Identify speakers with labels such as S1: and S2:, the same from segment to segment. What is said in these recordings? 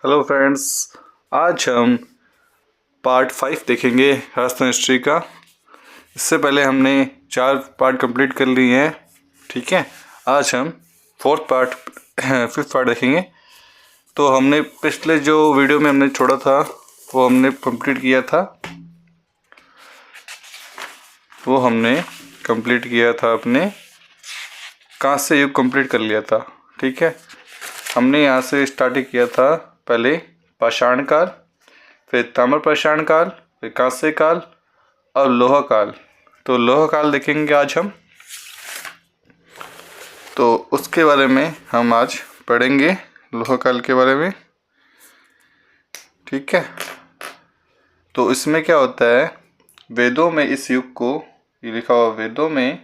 S1: Hello friends, आज हम part 5 देखेंगे राजस्थान हिस्ट्री का। इससे पहले हमने 4 पार्ट कंप्लीट कर लिए हैं। ठीक है, आज हम 5th पार्ट देखेंगे। तो हमने पिछले जो वीडियो में हमने छोड़ा था वो हमने कंप्लीट किया था अपने कांस्य युग कंप्लीट कर लिया था। ठीक है, हमने यहाँ से स्टार्ट किया था पहले पाषाण काल, फिर ताम्र पाषाण काल, फिर कांस्य काल और लोहा काल। तो लोहा काल देखेंगे आज हम। तो उसके बारे में हम आज पढ़ेंगे, लोहा काल के बारे में। ठीक है, तो इसमें क्या होता है, वेदों में इस युग को, ये लिखा हुआ वेदों में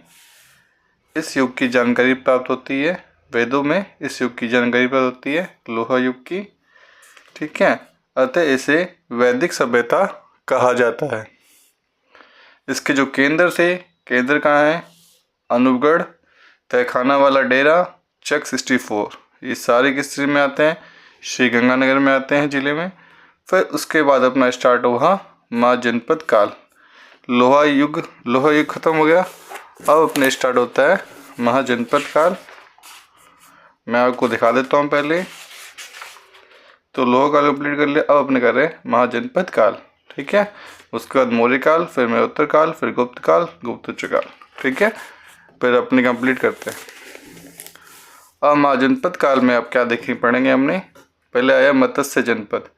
S1: इस युग की जानकारी प्राप्त होती है। वेदों में इस युग की जानकारी प्राप्त होती है, लोहा युग की। ठीक है, अतः इसे वैदिक सभ्यता कहा जाता है। इसके जो केंद्र थे, केंद्र कहाँ है, अनूपगढ़, तहखाना वाला डेरा, चक 64, ये सारे किस जिले में आते हैं, श्री गंगानगर में आते हैं जिले में। फिर उसके बाद अपना स्टार्ट हुआ महाजनपद काल। लोहा युग खत्म हो गया, अब अपने स्टार्ट होता है महाजनपद काल। मैं आपको दिखा देता हूँ पहले। तो लोहा काल कंप्लीट कर लिया, अब अपने कर रहे हैं महाजनपद काल। ठीक है, उसके बाद मौर्य काल, फिर मयोत्तर काल, फिर गुप्त काल, गुप्तोत्तर काल। ठीक है, फिर अपने कंप्लीट करते हैं। अब महाजनपद काल में अब क्या देखें पढ़ेंगे हमने। पहले आया मत्स्य जनपद।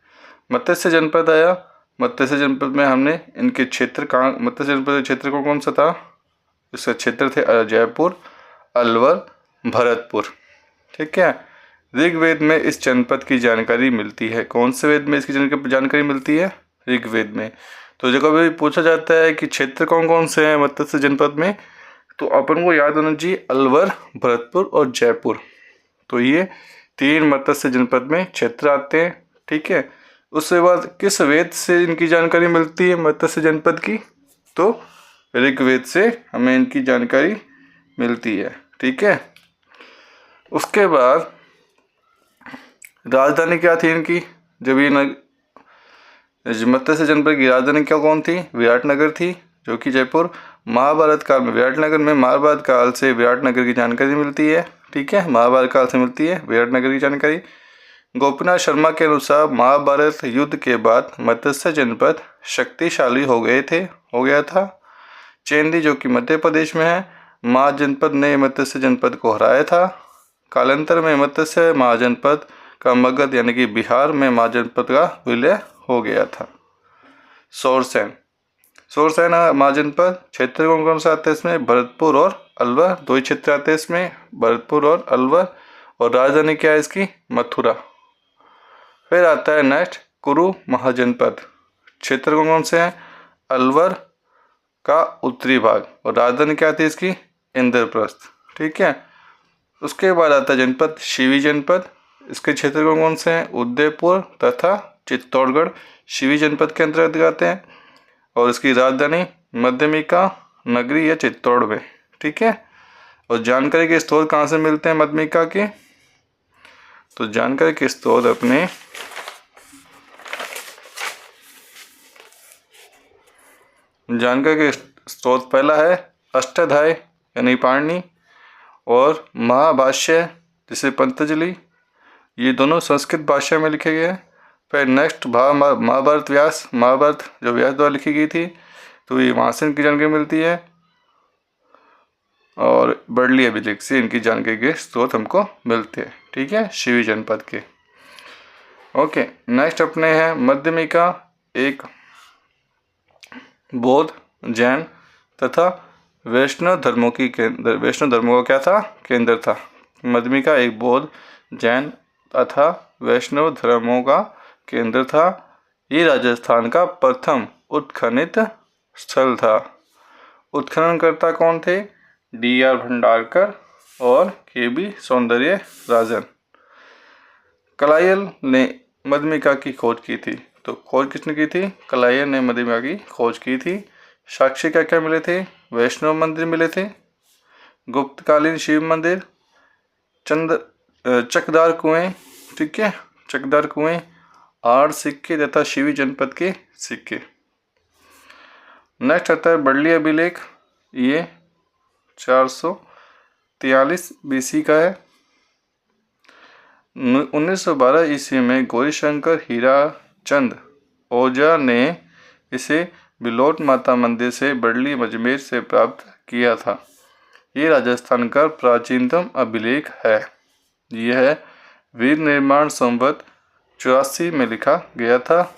S1: मत्स्य जनपद आया। मत्स्य जनपद में हमने इनके क्षेत्र कहाँ, मत्स्य जनपद के क्षेत्र को कौन सा था, इसका क्षेत्र थे जयपुर, अलवर, भरतपुर। ठीक है, ऋग्वेद में इस जनपद की जानकारी मिलती है। कौन से वेद में इसकी जानकारी मिलती है, ऋग्वेद में। तो जब भी पूछा जाता है कि क्षेत्र कौन कौन से हैं मत्स्य जनपद में, तो अपन को याद होना चाहिए अलवर, भरतपुर और जयपुर। तो ये 3 मत्स्य जनपद में क्षेत्र आते हैं। ठीक है, उसके बाद किस वेद से इनकी जानकारी मिलती है मत्स्य जनपद की, तो ऋग्वेद से हमें इनकी जानकारी मिलती है। ठीक है, उसके बाद राजधानी क्या थी इनकी, जब ये मत्स्य जनपद की राजधानी क्या कौन थी, विराटनगर थी, जो कि जयपुर। महाभारत काल में विराटनगर में, महाभारत काल से विराटनगर की जानकारी मिलती है। ठीक है, महाभारत काल से मिलती है विराटनगर की जानकारी। गोपीनाथ शर्मा के अनुसार महाभारत युद्ध के बाद मत्स्य जनपद शक्तिशाली हो गया था। चेंदी, जो कि मध्य प्रदेश में है, महाजनपद ने मत्स्य जनपद को हराया था। कालांतर में मत्स्य महाजनपद का मगध यानी कि बिहार में महाजनपद का विलय हो गया था। सोरसेन महाजनपद क्षेत्र कौन कौन से आते हैं इसमें, भरतपुर और अलवर, 2 ही क्षेत्र आते हैं इसमें, भरतपुर और अलवर। और राजधानी क्या है इसकी, मथुरा। फिर आता है नेक्स्ट कुरु महाजनपद। क्षेत्र कौन कौन से हैं, अलवर का उत्तरी भाग, और राजधानी क्या थी इसकी, इंद्रप्रस्थ। ठीक है, उसके बाद आता है जनपद शिवी जनपद। इसके क्षेत्र कौन कौन से हैं, उदयपुर तथा चित्तौड़गढ़ शिवी जनपद के अंतर्गत आते हैं। और इसकी राजधानी मध्यमिका नगरी या चित्तौड़ में। ठीक है, और जानकारी के स्रोत कहाँ से मिलते हैं मध्यमिका के, तो जानकारी के स्रोत अपने जानकारी के स्रोत पहला है अष्टाध्याय यानी पाणिनि, और महाभाष्य जिसे पतंजलि, ये दोनों संस्कृत भाषा में लिखे गए हैं। फिर नेक्स्ट महाभारत व्यास, महाभारत जो व्यास द्वारा लिखी गई थी, तो ये वहाँ से इनकी जानकारी मिलती है। और बर्ली अभिलेख से इनकी जानकारी के स्रोत हमको मिलते हैं। ठीक है, शिवी जनपद के। ओके, नेक्स्ट अपने हैं मध्यमिका, एक बौद्ध, जैन तथा वैष्णव धर्मों का क्या था, केंद्र था। मध्यमिका एक बौद्ध, जैन तथा वैष्णव धर्मों का केंद्र था। ये राजस्थान का प्रथम उत्खनित स्थल था। उत्खननकर्ता कौन थे, D.R. भंडारकर और KB सौंदर्य राजन। कलायल ने मध्यमिका की खोज की थी। तो खोज किसने की थी, कलायल ने मध्यमिका की खोज की थी। साक्ष्य क्या क्या मिले थे, वैष्णव मंदिर मिले थे, गुप्तकालीन शिव मंदिर, चकदार कुएं। ठीक है, चकदार कुएं 8 सिक्के तथा शिवी जनपद के सिक्के। नेक्स्ट आता है बड़ली अभिलेख, ये 443 BC का है। 1912 ईस्वी में गौरीशंकर हीराचंद ओझा ने इसे बिलोट माता मंदिर से बड़ली अजमेर से प्राप्त किया था। ये राजस्थान का प्राचीनतम अभिलेख है। यह वीर निर्माण संवत 84 में लिखा गया था।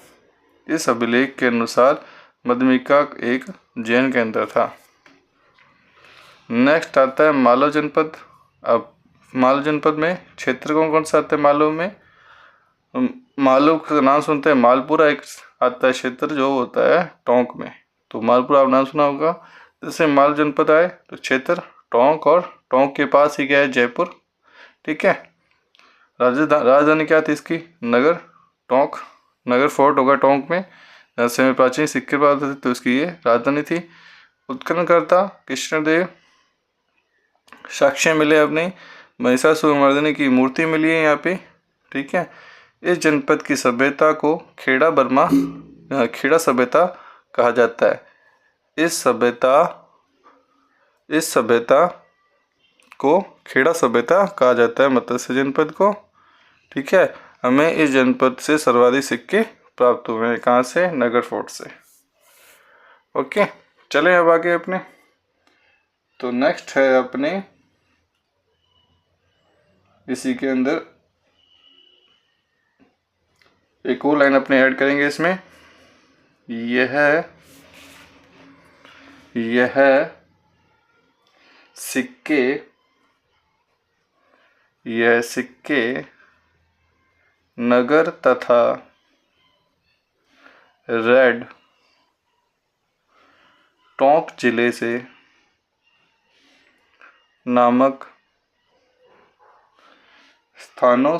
S1: इस अभिलेख के अनुसार मध्यमिका एक जैन केंद्र था। नेक्स्ट आता है मालव जनपद। अब मालव जनपद में क्षेत्र कौन कौन सा आता है? मालव में मालव का नाम सुनते हैं, मालपुरा एक आता है क्षेत्र जो होता है टोंक में, तो मालपुरा आप नाम सुना होगा। जैसे मालव जनपद आए तो क्षेत्र टोंक, और टोंक के पास ही क्या है? जयपुर। ठीक है। राजधानी क्या थी इसकी? नगर। टोंक नगर फोर्ट होगा टोंक में, जैसे में प्राचीन सिक्के प्राप्त थे तो इसकी ये राजधानी थी। उत्खननकर्ता कृष्णदेव, साक्ष्य मिले अपने महिषासुरमर्दिनी की मूर्ति मिली है यहाँ पे। ठीक है। इस जनपद की सभ्यता को खेड़ा सभ्यता कहा जाता है। इस सभ्यता को खेड़ा सभ्यता कहा जाता है, मत्स्य जनपद को। ठीक है। हमें इस जनपद से सर्वाधिक सिक्के प्राप्त हुए हैं। कहाँ से? नगर फोर्ट से। ओके, चलें अब आगे अपने। तो नेक्स्ट है अपने इसी के अंदर एक और लाइन अपने ऐड करेंगे इसमें। यह सिक्के नगर तथा रेड टोंक जिले से नामक स्थानों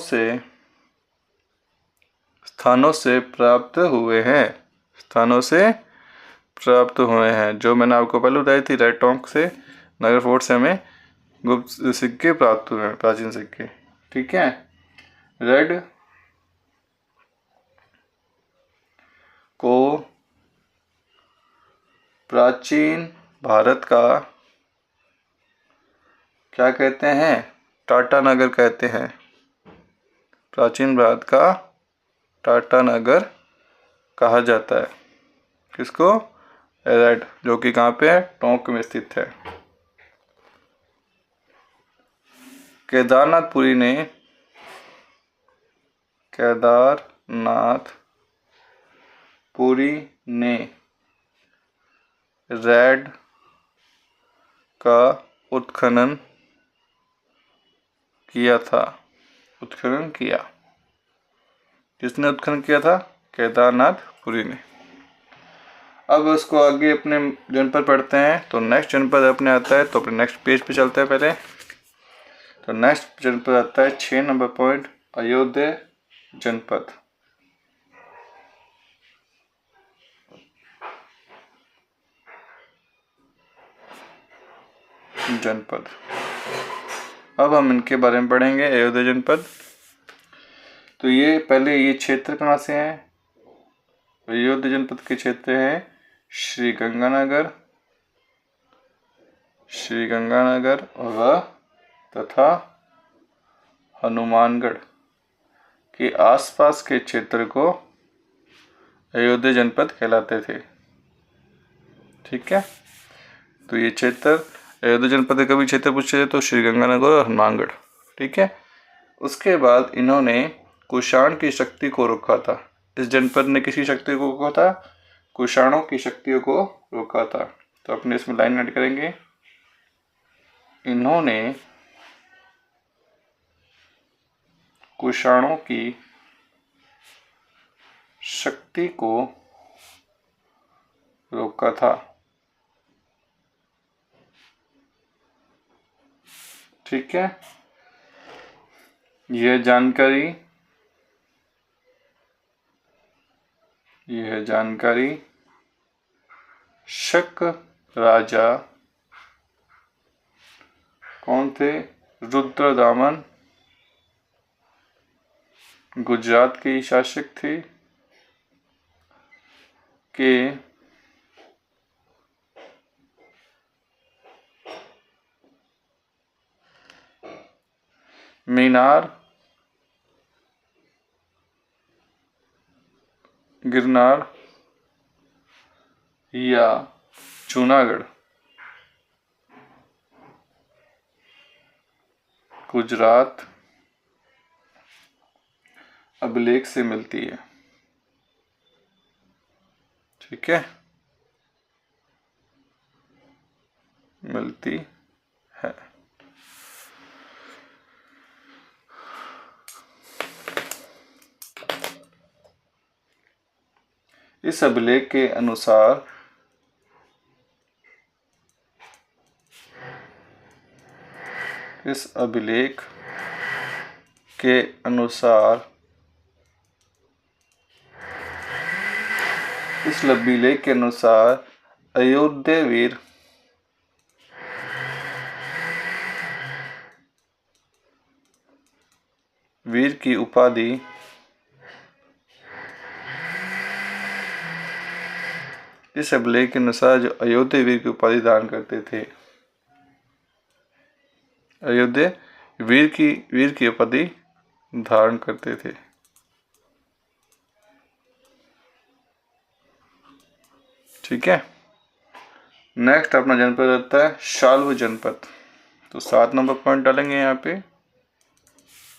S1: से प्राप्त हुए हैं। जो मैंने आपको पहले बताई थी, रेड टोंक से, नगर फोर्ट से हमें गुप्त सिक्के प्राप्त हुए हैं, प्राचीन सिक्के। ठीक है। रेड को प्राचीन भारत का क्या कहते हैं? टाटा नगर कहते हैं। प्राचीन भारत का टाटा नगर कहा जाता है। किसको? रेड, जो कि कहाँ पे है? टोंक में स्थित है। केदारनाथपुरी ने रेड का उत्खनन किया। किसने उत्खनन किया था? केदारनाथपुरी ने। अब उसको आगे अपने जनपद पढ़ते हैं। तो नेक्स्ट जनपद अपने आता है, तो अपने नेक्स्ट पेज पे चलते हैं पहले। तो नेक्स्ट जनपद आता है 6 नंबर पॉइंट, अयोध्या जनपद। अब हम इनके बारे में पढ़ेंगे। अयोध्या जनपद, तो ये पहले ये क्षेत्र कहाँ से है? अयोध्या जनपद के क्षेत्र है श्री गंगानगर और तथा हनुमानगढ़ के आसपास के क्षेत्र को अयोध्या जनपद कहलाते थे। ठीक है। तो ये क्षेत्र अयोध्या जनपद का कभी क्षेत्र पूछे तो श्री गंगानगर और हनुमानगढ़। ठीक है। उसके बाद इन्होंने कुषाण की शक्ति को रोका था। इस जनपद ने किसी शक्ति को रोका था? कुषाणों की शक्तियों को रोका था। तो अपने इसमें लाइन ऐड करेंगे। इन्होंने कुषाणों की शक्ति को रोका था। ठीक है। यह जानकारी शक राजा कौन थे? रुद्रदामन गुजरात के शासक थे। के मीनार, गिरनार या जूनागढ़ गुजरात अभिलेख से मिलती है। ठीक है, मिलती है। इस अभिलेख के अनुसार इस अभिलेख के अनुसार इस अभिलेख के अनुसार अयोध्या वीर की उपाधि इस अभिलेख के अनुसार जो अयोध्या वीर की उपाधि धारण करते थे, अयोध्या वीर की उपाधि धारण करते थे। ठीक है, नेक्स्ट अपना जनपद रहता है शाल्व जनपद। तो 7 नंबर पॉइंट डालेंगे यहाँ पे।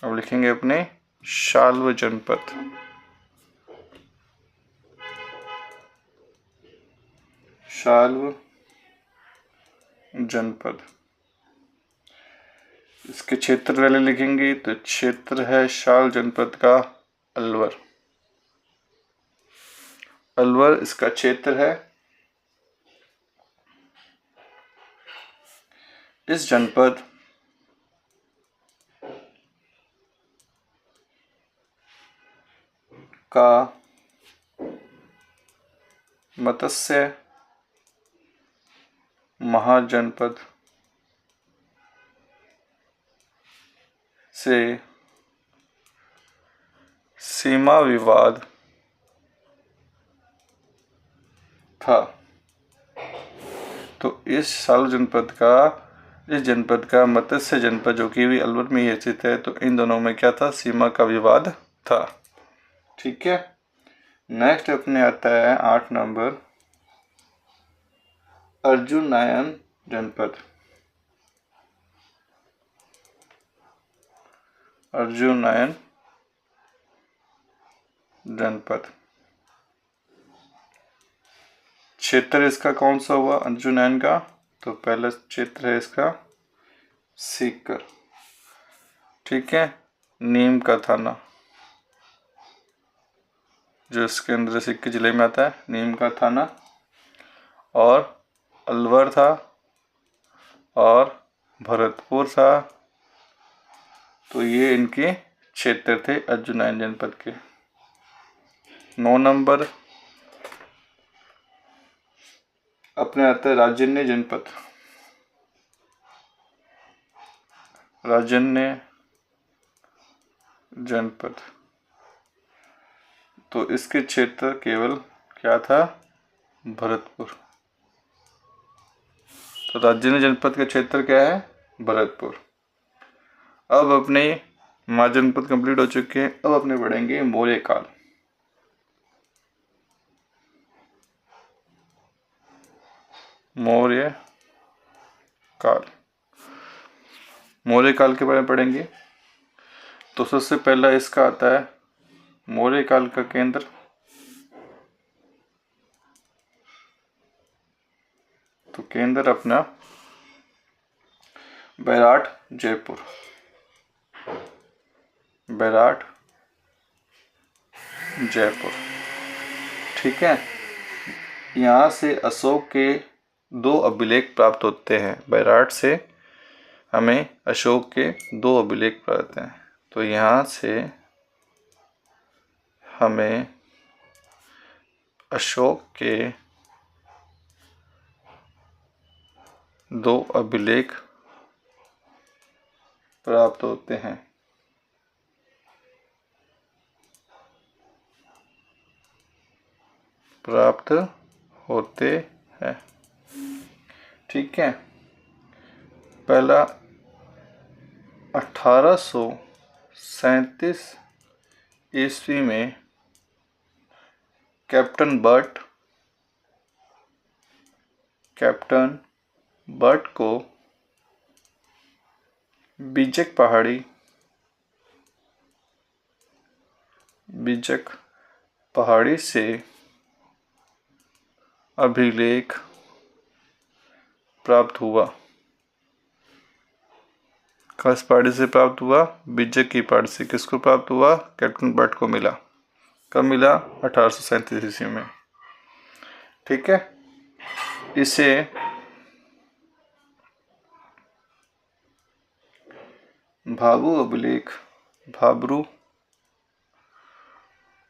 S1: अब लिखेंगे अपने शाल्व जनपद। शाल्व जनपद, इसके क्षेत्र पहले लिखेंगे। तो क्षेत्र है शाल्व जनपद का अलवर। अलवर इसका क्षेत्र है। इस जनपद का मत्स्य महाजनपद से सीमा विवाद था। तो इस जनपद का मत्स्य जनपद जो कि भी अलवर में ही स्थित है, तो इन दोनों में क्या था, सीमा का विवाद था। ठीक है, नेक्स्ट अपने आता है 8 नंबर अर्जुनयन जनपद। अर्जुनयन जनपद, क्षेत्र इसका कौन सा हुआ अर्जुनयन का? तो पहला क्षेत्र है इसका सीकर। ठीक है, नीम का थाना जो इसके अंदर सीकर जिले में आता है, नीम का थाना, और अलवर था और भरतपुर था। तो ये इनके क्षेत्र थे अर्जुनयन जनपद के। 9 नंबर अपने आता है राजन्य जनपद। राजन्य जनपद, तो इसके क्षेत्र केवल क्या था, भरतपुर। तो राजन्य जनपद का क्षेत्र क्या है, भरतपुर। अब अपने महाजनपद कंप्लीट हो चुके हैं। अब अपने पढ़ेंगे मौर्य काल। मौर्य काल, मौर्य काल के बारे में पढ़ेंगे। तो सबसे पहला इसका आता है मौर्य काल का केंद्र। तो केंद्र अपना बैराट जयपुर। बैराट जयपुर, ठीक है। यहाँ से अशोक के 2 अभिलेख प्राप्त होते हैं। बैराट से हमें अशोक के 2 अभिलेख प्राप्त होते हैं। तो यहाँ से हमें अशोक के 2 अभिलेख प्राप्त होते हैं। प्राप्त होते हैं। ठीक है। पहला 1837 ईस्वी में कैप्टन बर्ट को बीजक पहाड़ी से अभिलेख प्राप्त हुआ। किस पहाड़ी से प्राप्त हुआ? बीजक की पहाड़ी से। किसको प्राप्त हुआ? कैप्टन बर्ट को मिला। कब मिला? 1837 ईस्वी में। ठीक है। इसे भाब्रू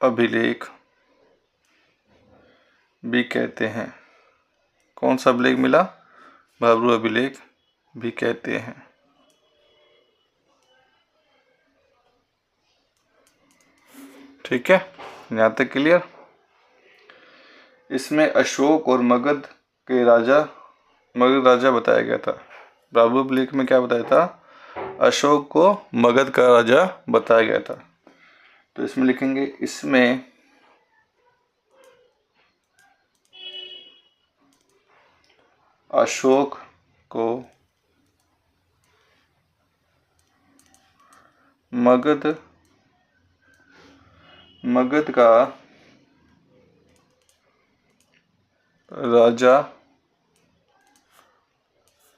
S1: अभिलेख भी कहते हैं। कौन सा अभिलेख मिला? भाब्रू अभिलेख भी कहते हैं। ठीक है, यहाँ तक क्लियर। इसमें अशोक और मगध राजा बताया गया था। भाब्रू अभिलेख में क्या बताया था? अशोक को मगध का राजा बताया गया था। तो इसमें लिखेंगे, इसमें अशोक को मगध का राजा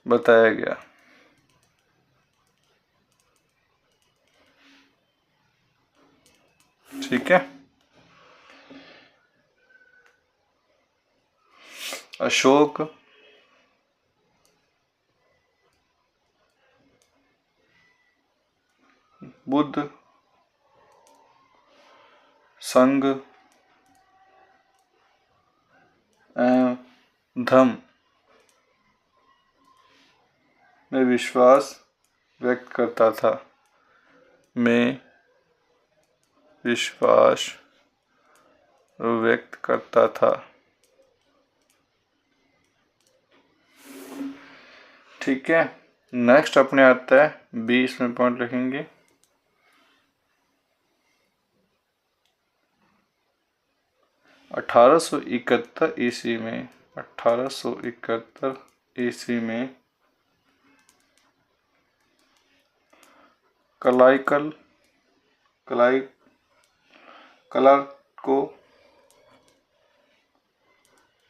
S1: बताया गया। ठीक है। अशोक बुद्ध संघ एवं धम्म में विश्वास व्यक्त करता था। ठीक है। नेक्स्ट अपने आता है 20 में पॉइंट लिखेंगे। 1871 ईस्वी में कलाइकल को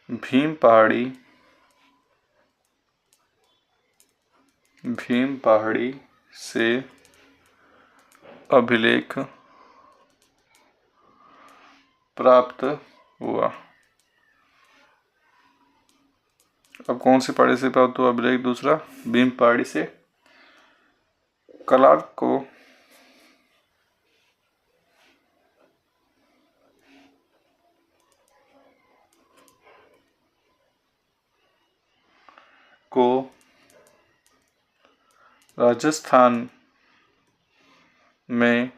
S1: भीम पहाड़ी से अभिलेख प्राप्त हुआ। अब कौन सी पहाड़ी से प्राप्त हुआ अभिलेख? दूसरा, भीम पहाड़ी से। क्लार्क को राजस्थान में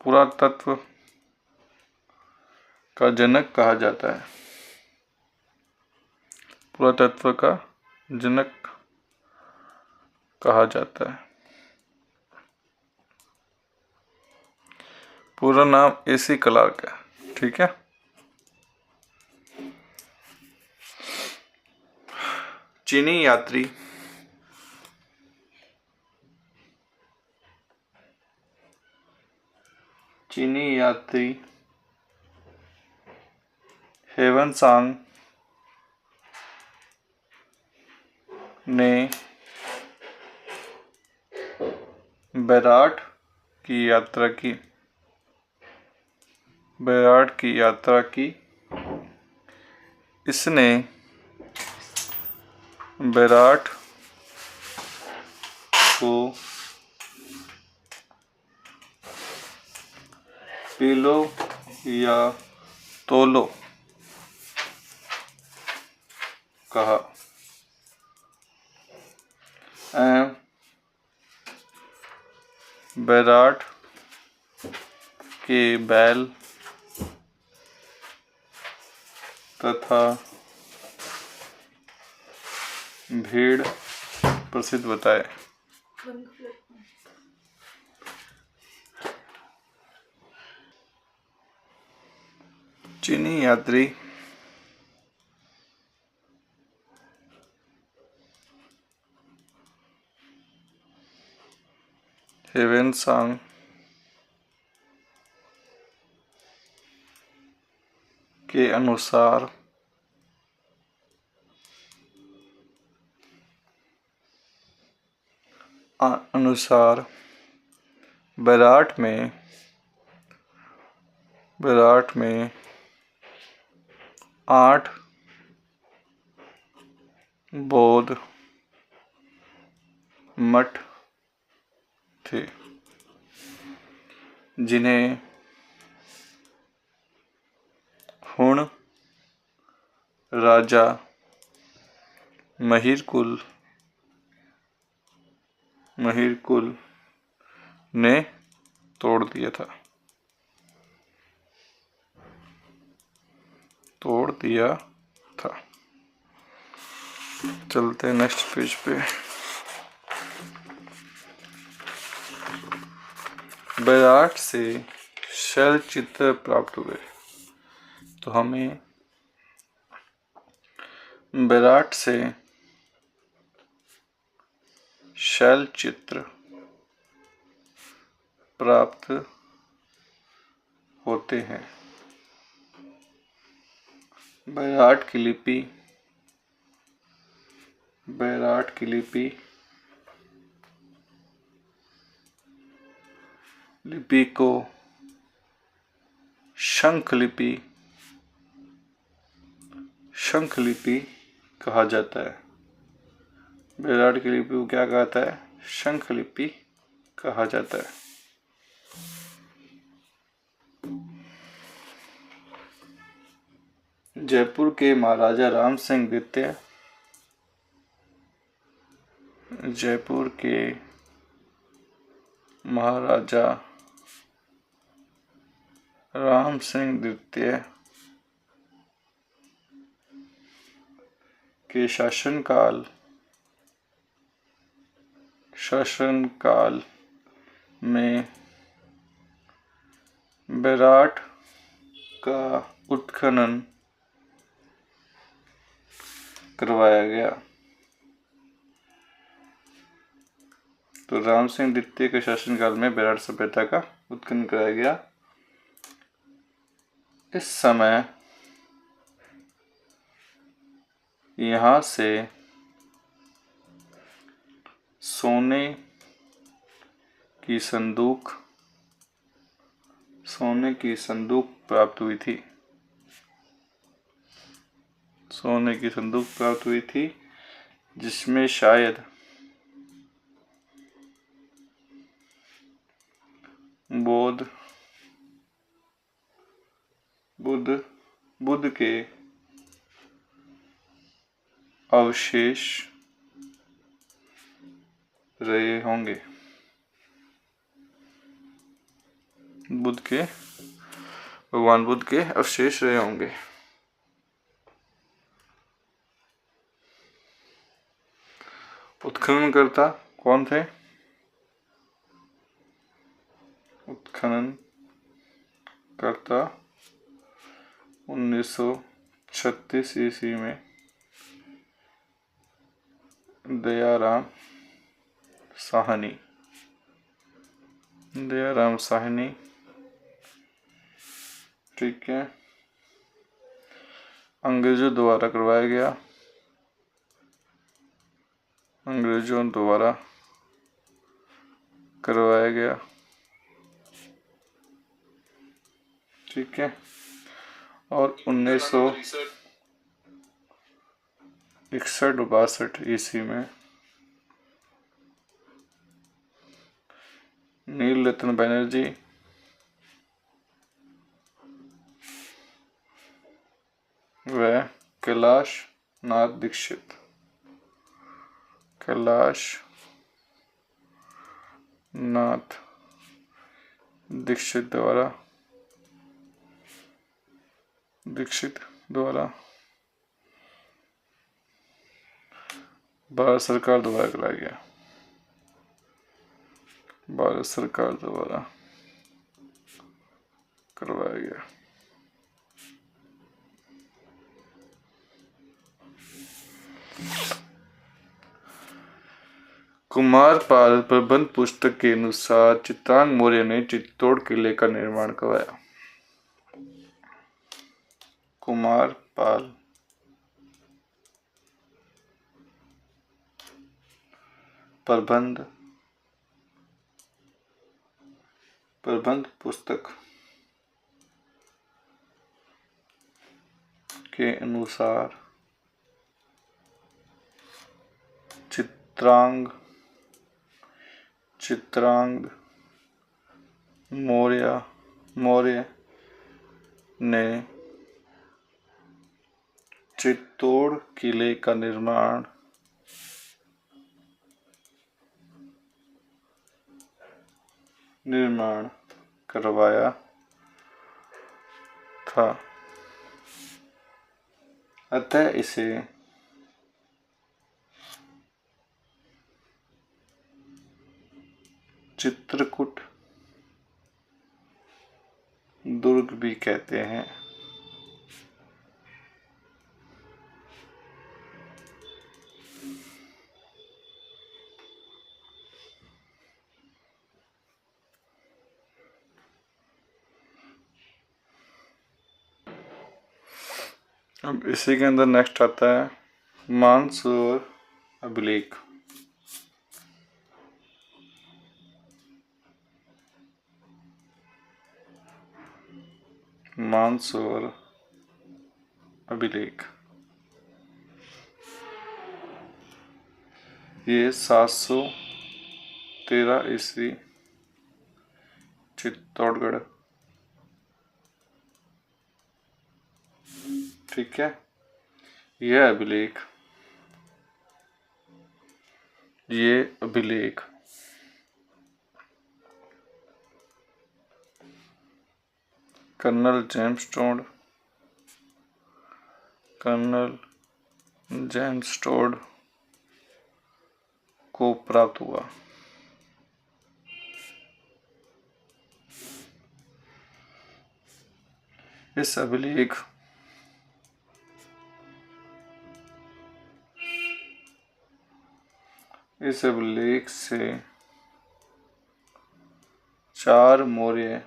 S1: पुरातत्व का जनक कहा जाता है। पुरातत्व का जनक कहा जाता है। पूरा नाम AC क्लार्क है। ठीक है। चीनी यात्री हेवनसांग ने बैराट की यात्रा की। इसने बैराट को पीलो या तोलो कहा। बैराट के बैल तथा भीड़ प्रसिद्ध बताए। चीनी यात्री हेवेनसांग के अनुसार बेराट में 8 बौद्ध मठ थे, जिन्हें हुण राजा महिरकुल ने तोड़ दिया था। चलते हैं नेक्स्ट पेज पे। बेराट से शैल चित्र प्राप्त हुए। तो हमें बेराट से शैल चित्र प्राप्त होते हैं। बेराट की लिपि को शंख लिपि कहा जाता है। बेराट की लिपि को क्या कहता है? शंख लिपि कहा जाता है। जयपुर के महाराजा राम सिंह द्वितीय के शासनकाल में बेराट का उत्खनन करवाया गया। तो राम सिंह द्वितीय के शासनकाल में बेराट सभ्यता का उत्खनन कराया गया। इस समय यहाँ से सोने की संदूक प्राप्त हुई थी। जिसमें शायद बुद्ध के अवशेष रहे होंगे। भगवान बुद्ध के अवशेष रहे होंगे। उत्खननकर्ता कौन थे? उत्खननकर्ता 1936 ईस्वी में दयाराम साहनी। ठीक है। अंग्रेजों द्वारा करवाया गया। ठीक है। और 1961-62 ईस्वी में नीलरत्न बनर्जी व कैलाश नाथ दीक्षित द्वारा भारत सरकार द्वारा कराया गया। भारत सरकार द्वारा करवाया गया। कुमारपाल प्रबंध पुस्तक के अनुसार चित्रांग मौर्य ने चित्तौड़ किले का निर्माण करवाया। कुमारपाल प्रबंध पुस्तक के अनुसार चित्रांग मौर्य ने चित्तौड़ किले का निर्माण करवाया था। अतः इसे चित्रकूट दुर्ग भी कहते हैं। अब इसी के अंदर नेक्स्ट आता है मानसरोवर अभिलेख। मानसरोवर अभिलेख ये 713 ईस्वी चित्तौड़गढ़, ठीक है। यह अभिलेख कर्नल जेम्स टोड को प्राप्त हुआ। इस अभिलेख से 4 मौर्य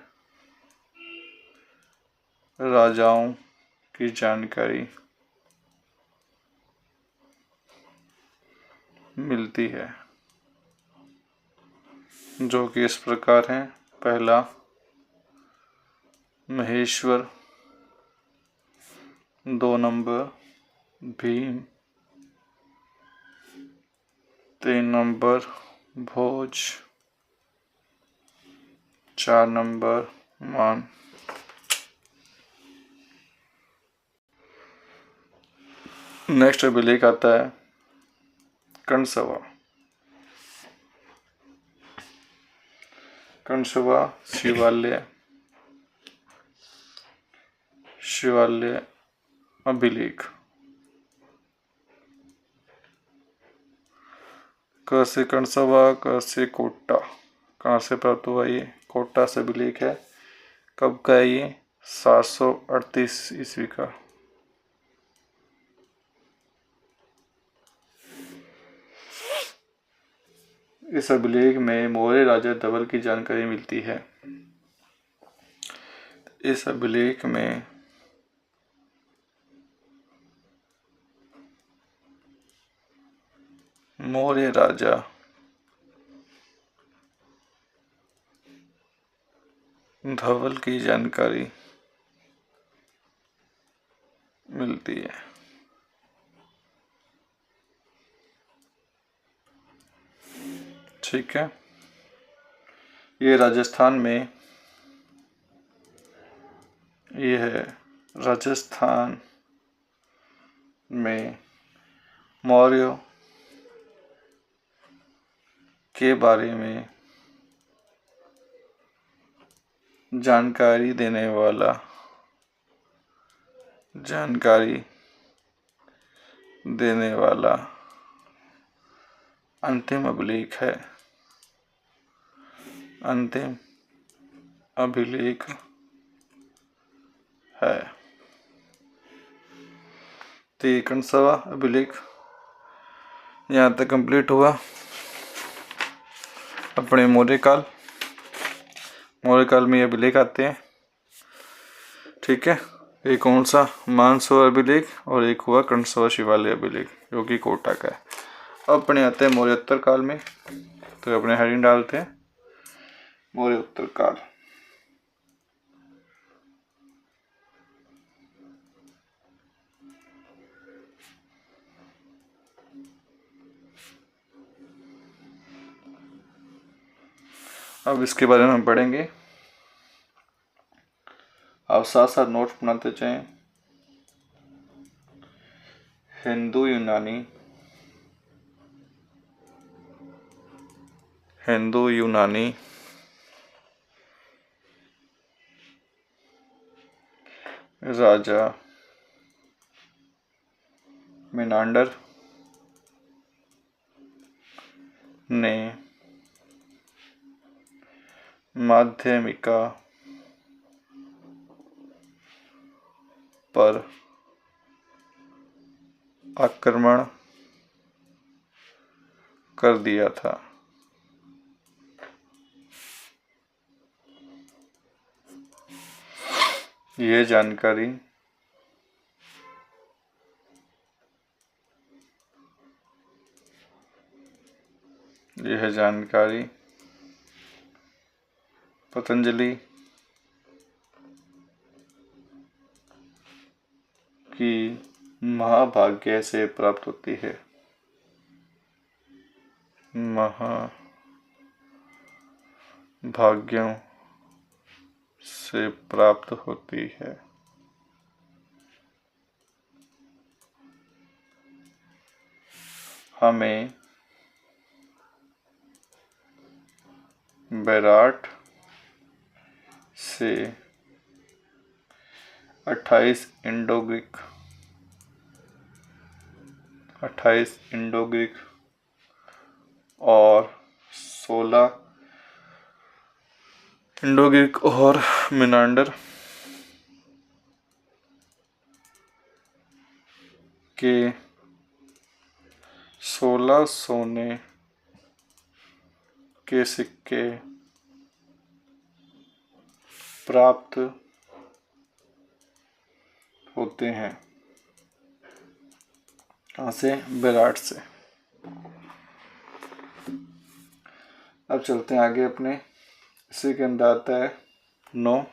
S1: राजाओं की जानकारी मिलती है, जो कि इस प्रकार हैं। पहला महेश्वर, 2 नंबर भीम, 3 नंबर भोज, 4 नंबर मान। नेक्स्ट अभिलेख आता है कणसवा शिवालय अभिलेख। क से कणसवा, क से कोटा। कहाँ से प्राप्त हुआ? ये कोटा से अभिलेख है। कब का है ये? 738 ईस्वी का। इस अभिलेख में मौर्य राजा धवल की जानकारी मिलती है। इस अभिलेख में मौर्य राजा धवल की जानकारी मिलती है। ठीक है। ये राजस्थान में मौर्यों के बारे में जानकारी देने वाला अंतिम अभिलेख है। अंतिम अभिलेख है। तो ये 51वां अभिलेख यहाँ तक कंप्लीट हुआ। अपने मौर्य काल में ये अभिलेख आते हैं। ठीक है, एक कौन सा मानसरोवर अभिलेख और एक हुआ 51वां शिवालय अभिलेख जो कि कोटा का है। अब अपने आते हैं मौर्योत्तर काल में। तो अपने हेडिंग डालते हैं मौर्योत्तर काल। अब इसके बारे में हम पढ़ेंगे। आप साथ साथ नोट्स बनाते जाएं। हिंदू यूनानी राजा मिनांडर ने माध्यमिका पर आक्रमण कर दिया था। यह जानकारी पतंजलि की महाभाग्य से प्राप्त होती है। महाभाग्यों से प्राप्त होती है। हमें बैराट से 28 इंडो ग्रीक और 16 इंडो ग्रीक और मिनांडर के 16 सोने के सिक्के प्राप्त होते हैं। कहाँ से? बैराट से। अब चलते हैं आगे अपने। इसी के अंदर आता है 9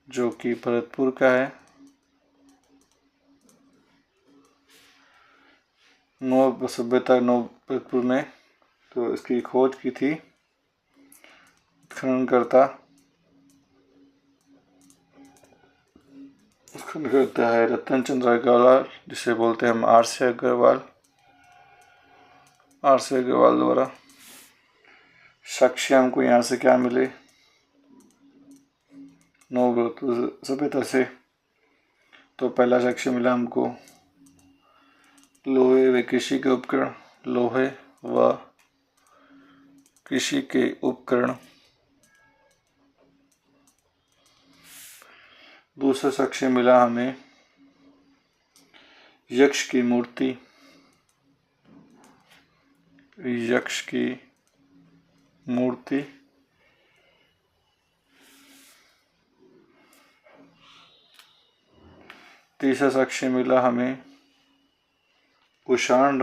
S1: जो कि भरतपुर का है। 9 सभ्यता 9 भरतपुर में। तो इसकी खोज की थी खननकर्ता है रतन चंद्र अग्रवाल, जिसे बोलते हैं हम आर.सी. अग्रवाल द्वारा। साक्ष्य हमको यहाँ से क्या मिले? 9 सभ्यता से। तो पहला साक्ष्य मिला हमको लोहे व कृषि के उपकरण। दूसरा साक्ष्य मिला हमें यक्ष की मूर्ति। तीसरा साक्ष्य मिला हमें कुषाण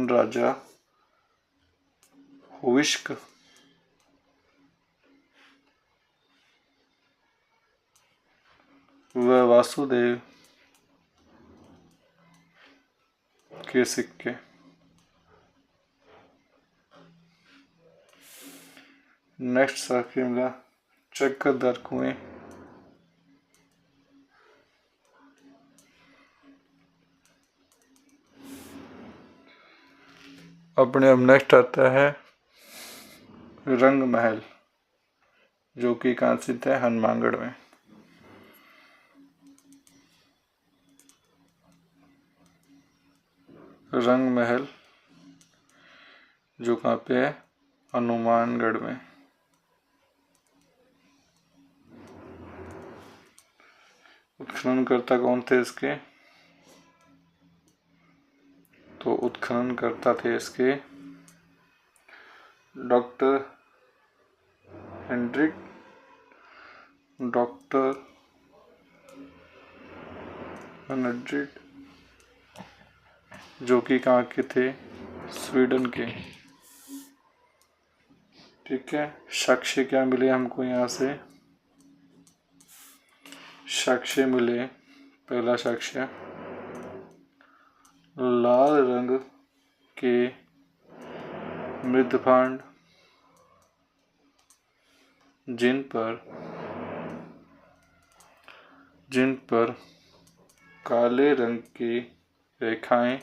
S1: राजा हुविष्क व वासुदेव के सिक्के। नेक्स्ट साक्ष्य मिला चक्रधर कुएं। अपने अब नेक्स्ट आता है रंग महल। जो कि कहाँ स्थित है, हनुमानगढ़ में। रंग महल जो कहाँ पे है, हनुमानगढ़ में। उत्खननकर्ता कौन थे इसके, तो उत्खननकर्ता थे इसके डॉक्टर हेनरिक जो कि कहाँ के थे, स्वीडन के। ठीक है, साक्ष्य क्या मिले हमको यहाँ से, साक्ष्य मिले, पहला साक्ष्य लाल रंग के मृदभांड जिन पर काले रंग की रेखाएं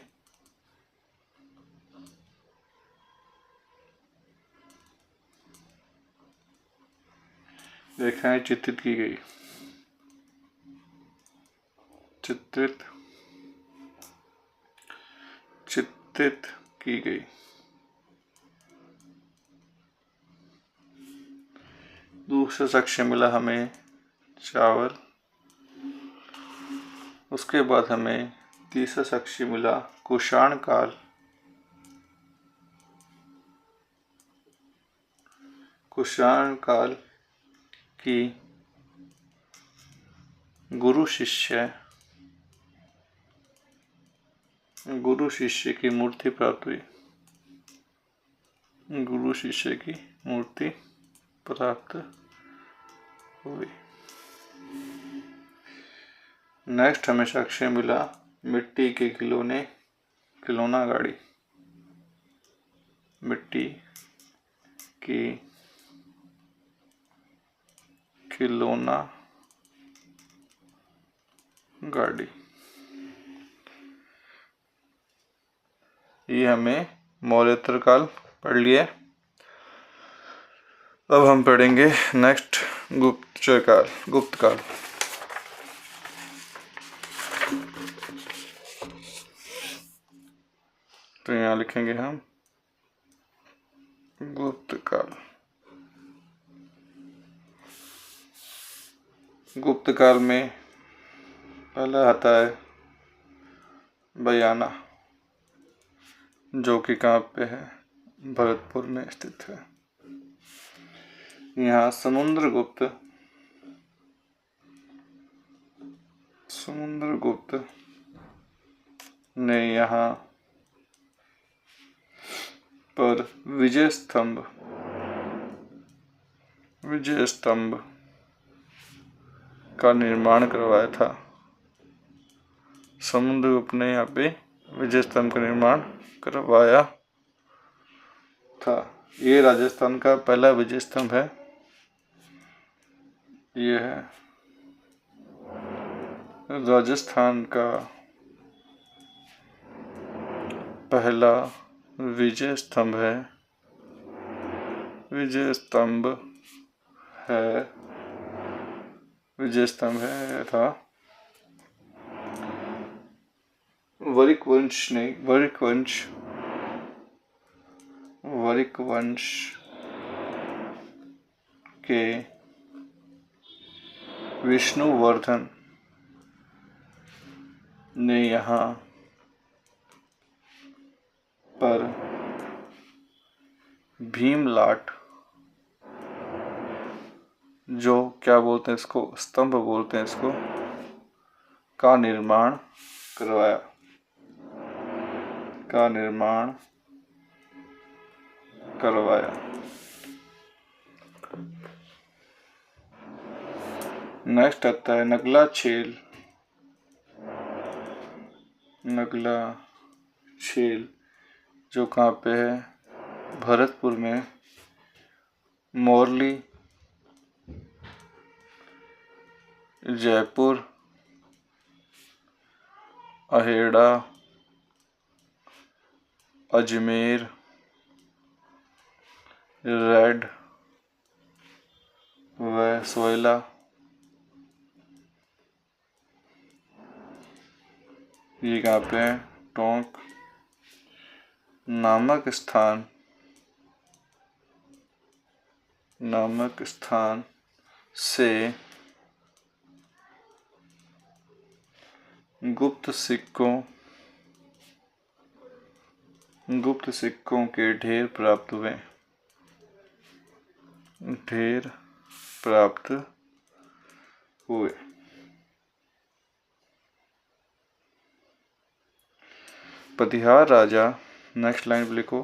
S1: चित्रित की गई। दूसरा साक्ष्य मिला हमें चावल। उसके बाद हमें तीसरा साक्ष्य मिला कुषाण काल की गुरु शिष्य की मूर्ति प्राप्त हुई। गुरु शिष्य की मूर्ति प्राप्त हुई। नेक्स्ट हमें साक्ष्य मिला मिट्टी के खिलौना गाड़ी। मिट्टी की खिलौना गाड़ी। ये हमें मौर्योत्तर काल पढ़ लिया। अब हम पढ़ेंगे नेक्स्ट गुप्त काल। तो यहाँ लिखेंगे हम गुप्त काल। गुप्त काल में पहला आता है बयाना, जो कि कहाँ पे है, भरतपुर में स्थित है। यहाँ समुद्रगुप्त ने यहाँ पर विजय स्तंभ का निर्माण करवाया था। समुद्रगुप्त ने यहाँ पे विजय स्तंभ का निर्माण करवाया था। ये राजस्थान का पहला विजय स्तंभ है। ये है राजस्थान का पहला विजय स्तंभ है। विजय स्तंभ है था वरिक वंश के विष्णुवर्धन ने यहाँ पर भीमलाट, जो क्या बोलते हैं इसको, स्तंभ बोलते हैं इसको, का निर्माण करवाया। नेक्स्ट आता है नगला छेल, जो कहाँ पे है, भरतपुर में। मोरली, जयपुर, अहेड़ा, अजमेर, रेड व सोयला, ये कहाँ पे है, टोंक। नामक स्थान, नामक स्थान से गुप्त सिक्कों के ढेर प्राप्त हुए, ढेर प्राप्त हुए। प्रतिहार राजा, नेक्स्ट लाइन पे लिखो,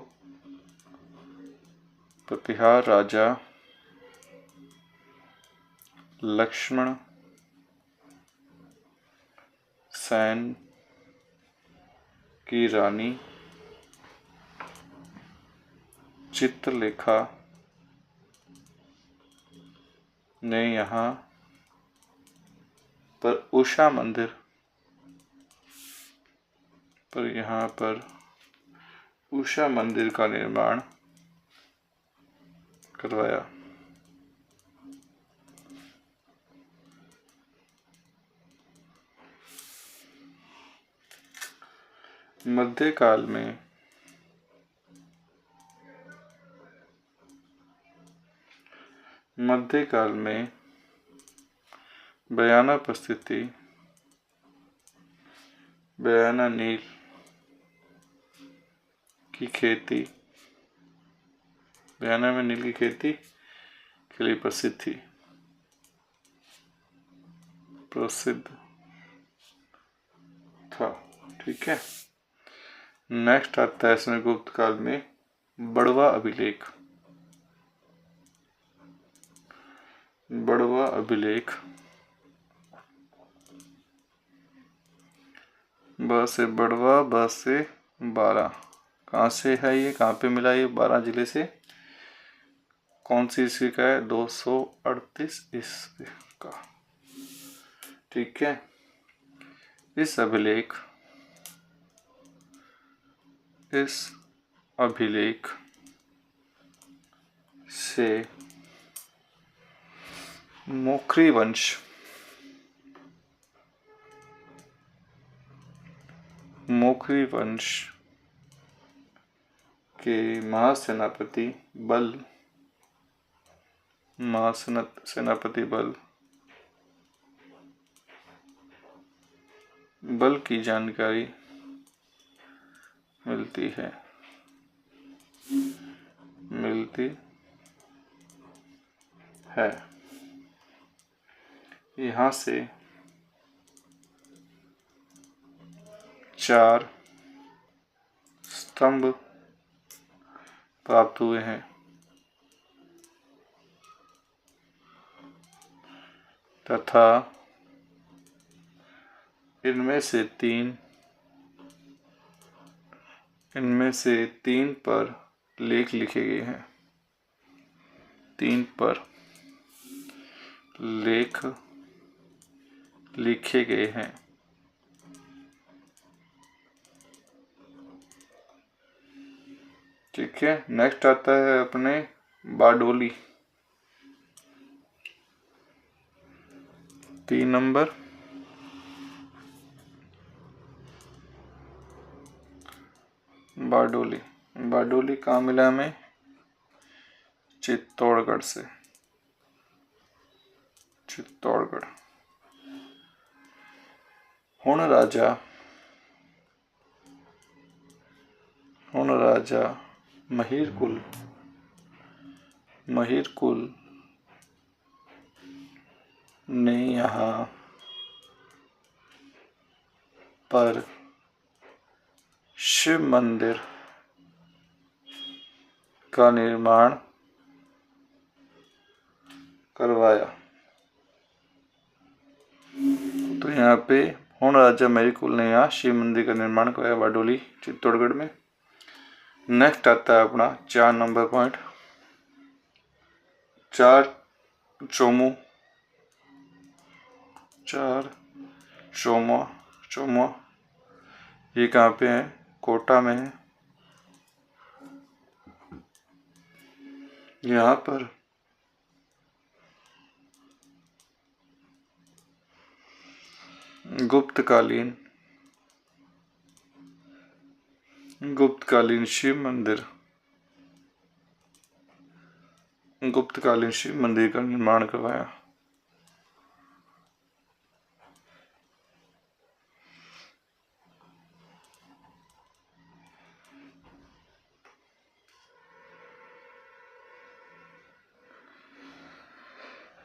S1: प्रतिहार राजा लक्ष्मण सेन की रानी चित्रलेखा ने यहाँ पर उषा मंदिर, उषा मंदिर का निर्माण करवाया। मध्यकाल में बयाना परिस्थिति, बयाना नील की खेती, बयाना में नील की खेती के लिए प्रसिद्ध था। ठीक है, नेक्स्ट आता है इसमें गुप्त काल में बड़वा अभिलेख। बड़वा अभिलेख ब से बड़वा, ब से 12, कहाँ से है ये, कहाँ पे मिला ये, 12 जिले से। कौन सी ईस्वी का है, 238 ईस्वी का। ठीक है, इस अभिलेख से मोखरी वंश के महासेनापति बल की जानकारी मिलती है। यहाँ से 4 स्तंभ प्राप्त हुए हैं तथा इनमें से 3 पर लेख लिखे गए हैं। 3 पर लेख लिखे गए हैं। ठीक है, नेक्स्ट आता है अपने बारडोली। 3 नंबर, बारडोली कहाँ मिला हमें, चित्तौड़गढ़ से। हुण राजा महिरकुल ने यहाँ पर शिव मंदिर का निर्माण करवाया। तो यहाँ पे हुण राजा महिरकुल ने यहाँ शिव मंदिर का निर्माण करवाया, बारडोली चित्तौड़गढ़ में। नेक्स्ट आता है अपना 4 नंबर पॉइंट, 4 चौमुआ, ये कहाँ पे है, कोटा में है। यहाँ पर गुप्तकालीन गुप्तकालीन शिव मंदिर गुप्तकालीन शिव मंदिर का निर्माण करवाया।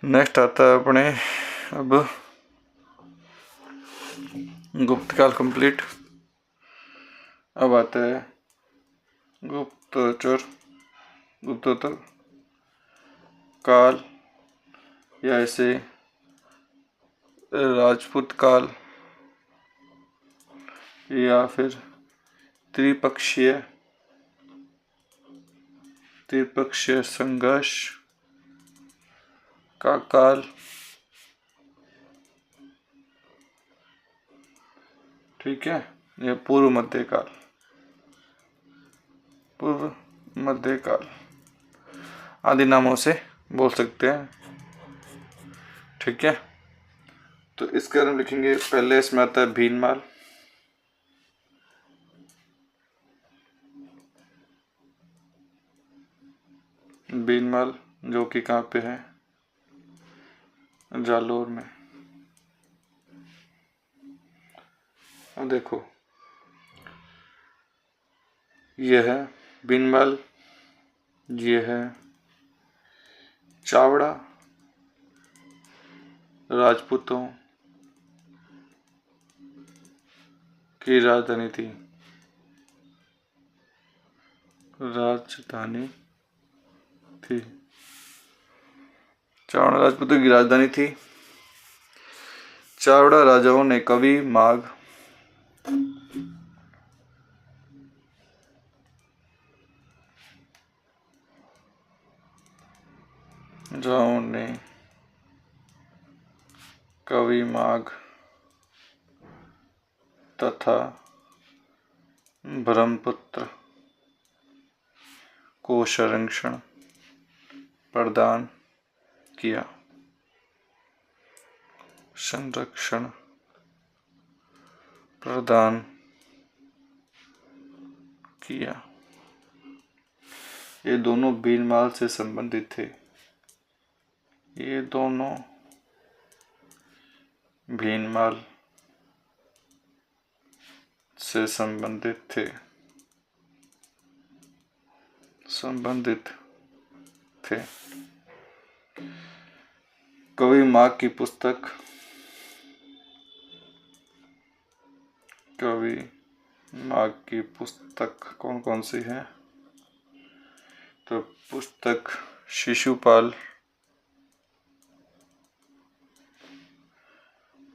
S1: नेक्स्ट आता है अपने अब गुप्तकाल कंप्लीट। अब आता है गुप्तोत्तर काल या इसे राजपूत काल या फिर त्रिपक्षीय संघर्ष का काल। ठीक है, यह पूर्व मध्यकाल आदि नामों से बोल सकते हैं। ठीक है, तो इसके बारे में लिखेंगे। पहले इसमें आता है भीनमाल। भीनमाल जो कि कहाँ पे है, जालोर में। अब देखो, यह है भीनमाल, यह है चावड़ा राजपूतों की राजधानी थी। चावड़ा राजपूतों की राजधानी थी। चावड़ा राजाओं ने कवि माघ तथा ब्रह्मपुत्र को संरक्षण प्रदान किया। ये दोनों भीनमाल से संबंधित थे। संबंधित थे। कवि माघ की पुस्तक कौन कौन सी है? तो पुस्तक शिशुपाल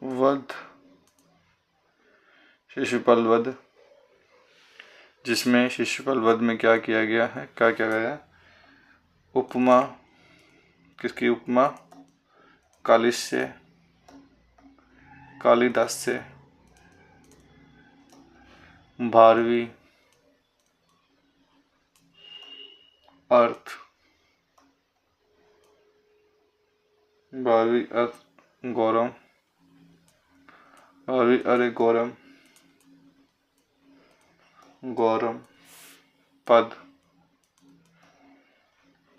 S1: वध, जिसमें शिशुपाल वध में क्या किया गया है? उपमा, किसकी उपमा? कालिदास से भारवी अर्थ गौरम पद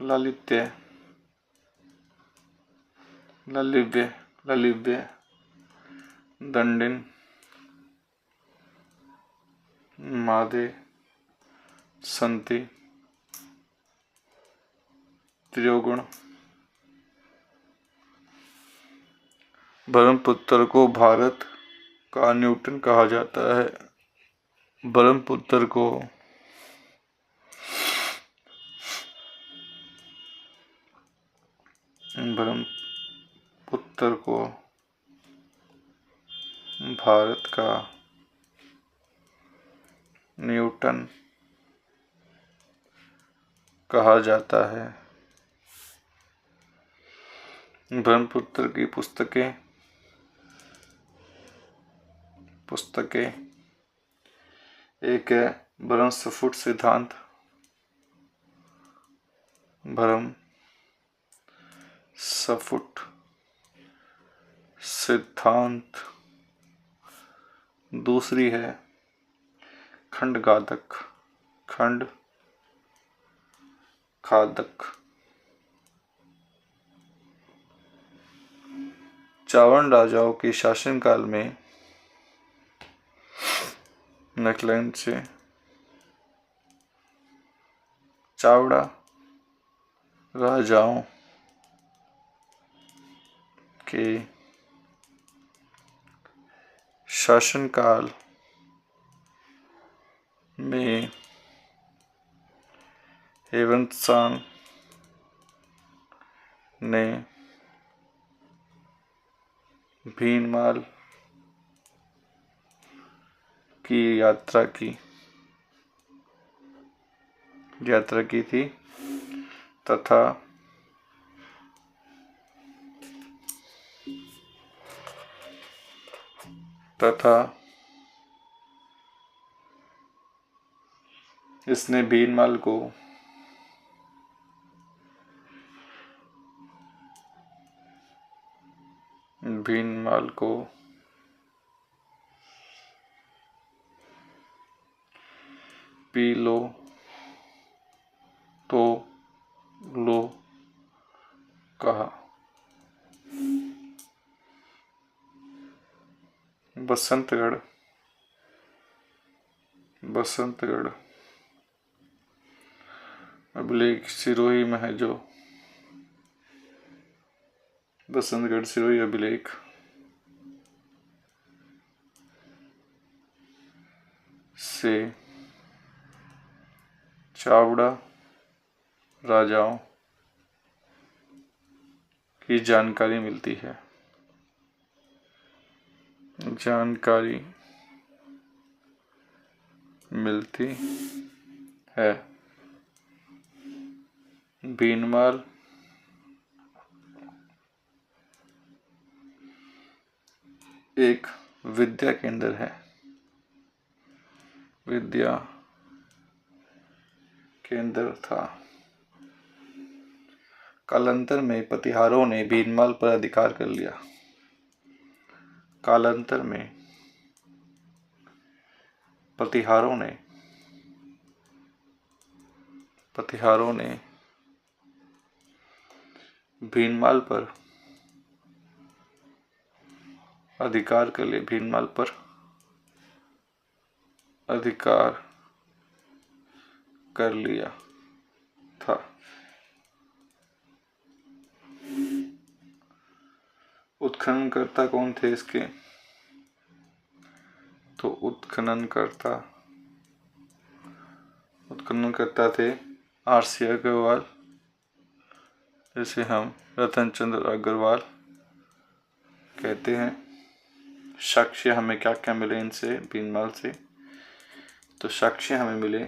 S1: ललित्य दंडिन मादे संति त्रियोगुण। ब्रह्मपुत्र को भारत का न्यूटन कहा जाता है। ब्रह्मपुत्र को भारत का न्यूटन कहा जाता है। ब्रह्मपुत्र की पुस्तकें एक है ब्रह्मस्फुट सिद्धांत, दूसरी है खंडगादक, खंड खादक। चावड़ राजाओं के शासनकाल में नेक्स्ट से चावड़ा राजाओं के शासनकाल में हेमंत सांग ने भीनमाल की यात्रा की थी तथा इसने भीनमाल को पी लो तो लो कहा। बसंतगढ़ अभिलेख सिरोही में है जो बसंतगढ़ सिरोही अभिलेख से चावड़ा राजाओं की जानकारी मिलती है। भीनमाल एक विद्या केंद्र था। कालांतर में प्रतिहारों ने भीनमाल पर अधिकार कर लिया। प्रतिहारों ने भीनमाल पर अधिकार कर लिया था। उत्खननकर्ता कौन थे इसके? तो उत्खननकर्ता थे R.C. अग्रवाल, जिसे हम रतन चंद्र अग्रवाल कहते हैं। साक्ष्य हमें क्या क्या मिले इनसे, भीनमाल से? तो साक्ष्य हमें मिले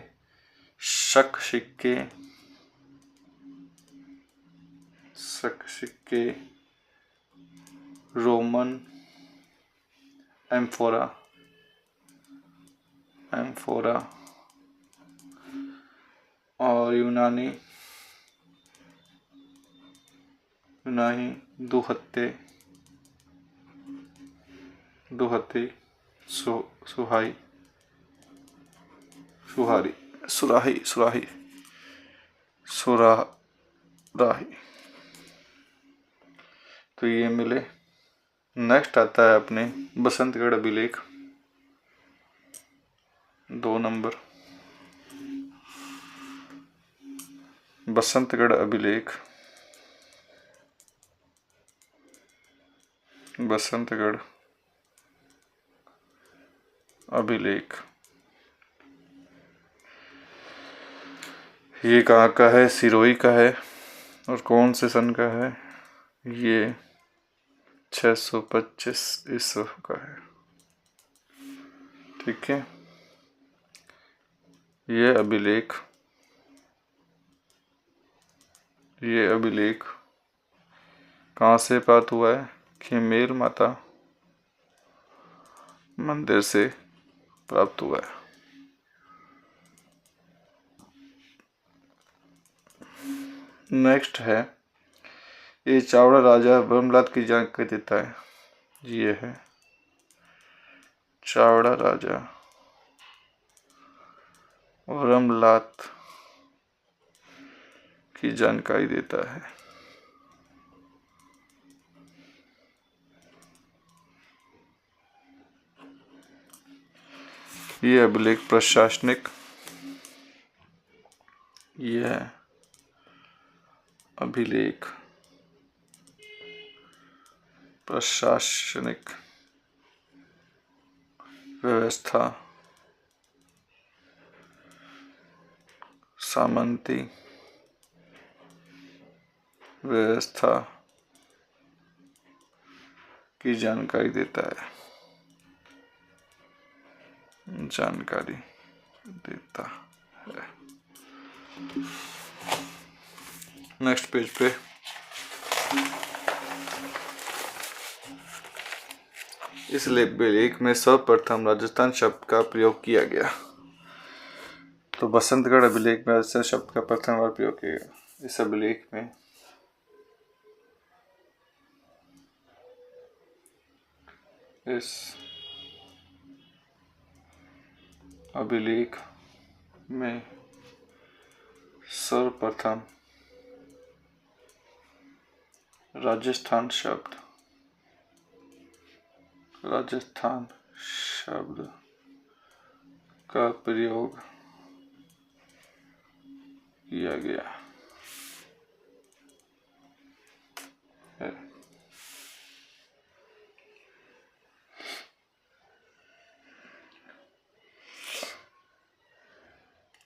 S1: शक सिक्के, रोमन एम्फोरा और यूनानी दुहत्ते सुराही। तो ये मिले। नेक्स्ट आता है अपने बसंतगढ़ अभिलेख 2 नंबर। बसंतगढ़ अभिलेख ये कहाँ का है? सिरोही का है। और कौन से सन का है? ये 625 ईस्वी का है। ठीक है। ये अभिलेख कहाँ से प्राप्त हुआ है? खिमेर माता मंदिर से प्राप्त हुआ है। नेक्स्ट है, ये चावड़ा राजा ब्रह्मलाद की जानकारी देता है। ये है चावड़ा राजा रमलात की जानकारी देता है। यह अभिलेख प्रशासनिक, यह अभिलेख प्रशासनिक व्यवस्था सामंती व्यवस्था की जानकारी देता है, जानकारी देता है। नेक्स्ट पेज पे इस लेख में सर्वप्रथम राजस्थान शब्द का प्रयोग किया गया। तो बसंतगढ़ अभिलेख में राजस्थान शब्द का प्रथम बार प्रयोग किया गया। इस अभिलेख में सर्वप्रथम राजस्थान शब्द का प्रयोग किया गया है।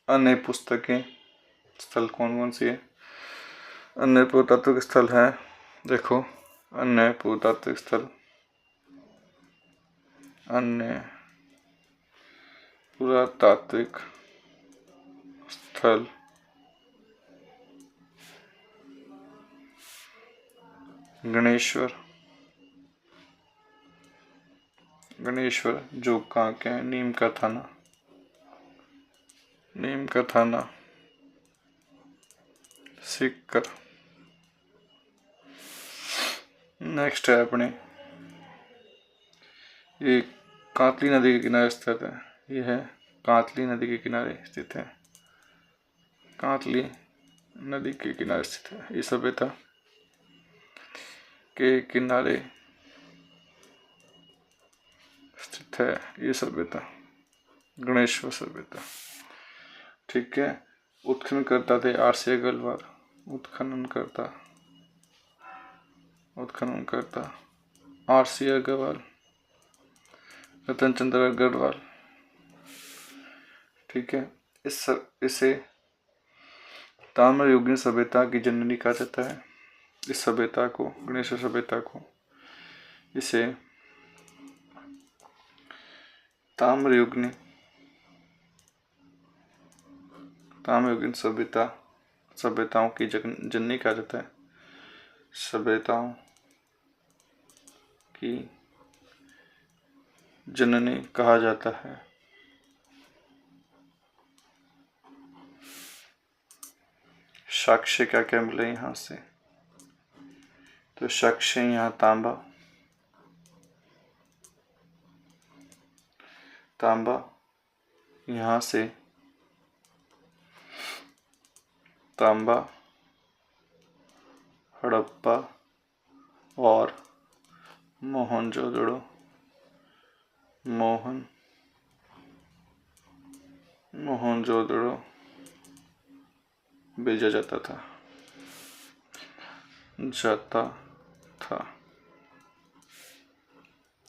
S1: अन्य पुस्तकें स्थल कौन कौन सी है? अन्य पुरातात्विक स्थल है, देखो अन्य पुरातात्विक स्थल, अन्य पुरातात्विक स्थल गणेश्वर जो कहाँ के हैं? नीम का थाना सीकर। नेक्स्ट है अपने ये कांतली नदी के किनारे स्थित है। यह है कांतली नदी के किनारे स्थित है, कांतली नदी के किनारे स्थित है। ये सभ्यता के किनारे स्थित है ये सभ्यता, गणेश्वर सभ्यता। ठीक है। उत्खनन करता थे आरसी अग्रवाल, उत्खनन करता आरसी अग्रवाल, रतन चंद्र अग्रवाल। ठीक है। इसे ताम्रयुगीन सभ्यता की जननी कहा जाता है। इस सभ्यता को, गणेश्वर सभ्यता को, इसे ताम्रयुगीन सभ्यताओं की जननी कहा जाता है। सभ्यताओं की जननी कहा जाता है। साक्ष्य क्या क्या मिले यहाँ से? तो साक्ष्य यहाँ तांबा यहाँ से तांबा, हड़प्पा और मोहनजोदड़ो भेजा जाता था।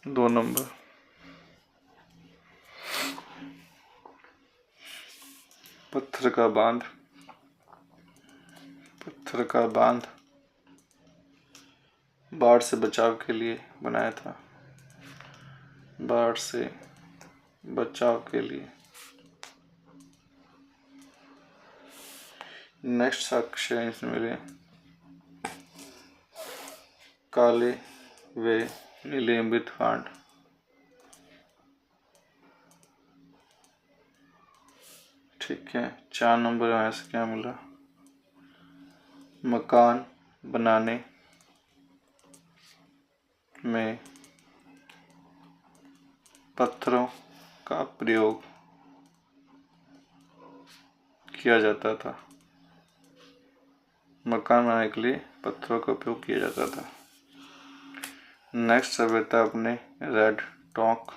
S1: 2 नंबर पत्थर का बांध बाढ़ से बचाव के लिए बनाया था, बाढ़ से बचाव के लिए। नेक्स्ट साक्ष्य इसमें मिले काले व नीले अमृत कांड। ठीक है। 4 नंबर यहाँ से क्या मिला? मकान बनाने में पत्थरों का प्रयोग किया जाता था। मकान बनाने के लिए पत्थरों का उपयोग किया जाता था। नेक्स्ट सभ्यता अपने रेड टॉक।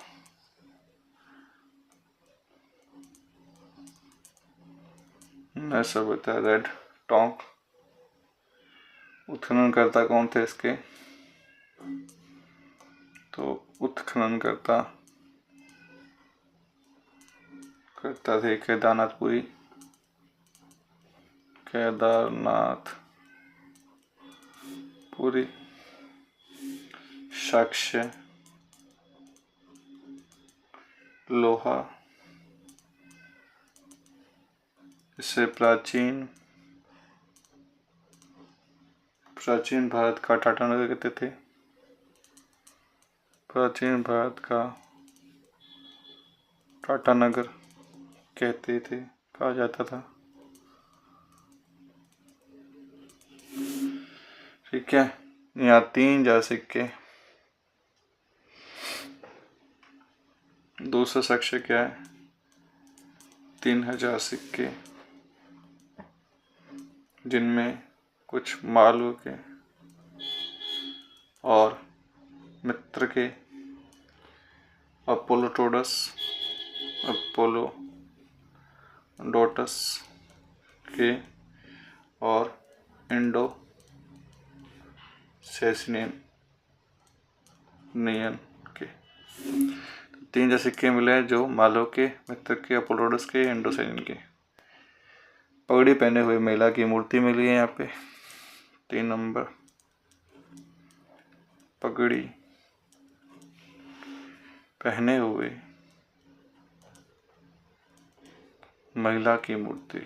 S1: नेक्स्ट सभ्यता रेड टॉक। उत्खननकर्ता कौन थे इसके? तो उत्खननकर्ता थे केदारनाथपुरी। साक्ष्य, लोहा। इसे प्राचीन भारत का टाटानगर कहते थे। प्राचीन भारत का टाटानगर कहते थे, कहा जाता था। ठीक है, यहाँ 3000 सिक्के। दूसरा साक्ष्य क्या है? 3000 सिक्के जिनमें कुछ मालवों के और मित्र के, अपोलोडोटस के और इंडो सेसनियन के 3000 सिक्के मिले हैं जो मालव के, मित्र के, अपोलोडस के, इंडो सेसनियन के। पगड़ी पहने हुए महिला की मूर्ति मिली है यहाँ पे। 3 नंबर, पगड़ी पहने हुए महिला की मूर्ति।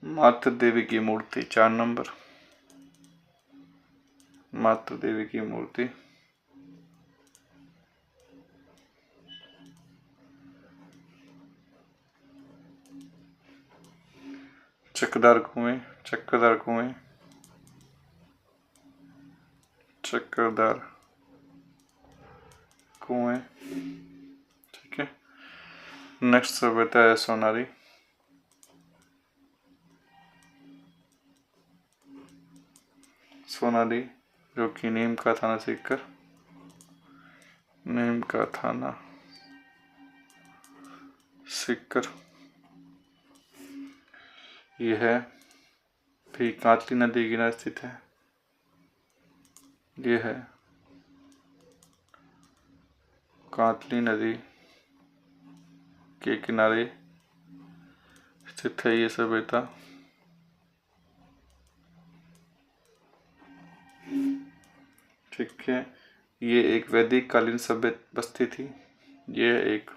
S1: मातृ देवी की मूर्ति 4 नंबर, मातृ देवी की मूर्ति। चक्रधार कुएं, ठीक है। नेक्स्ट सभ्यता है सोनारी। जो कि नीम का थाना सीकर, यह भी कांतली नदी किनारे स्थित है। यह है कांतली नदी के किनारे स्थित है ये सभ्यता। ठीक है, ये एक वैदिक कालीन सभ्य बस्ती थी। यह एक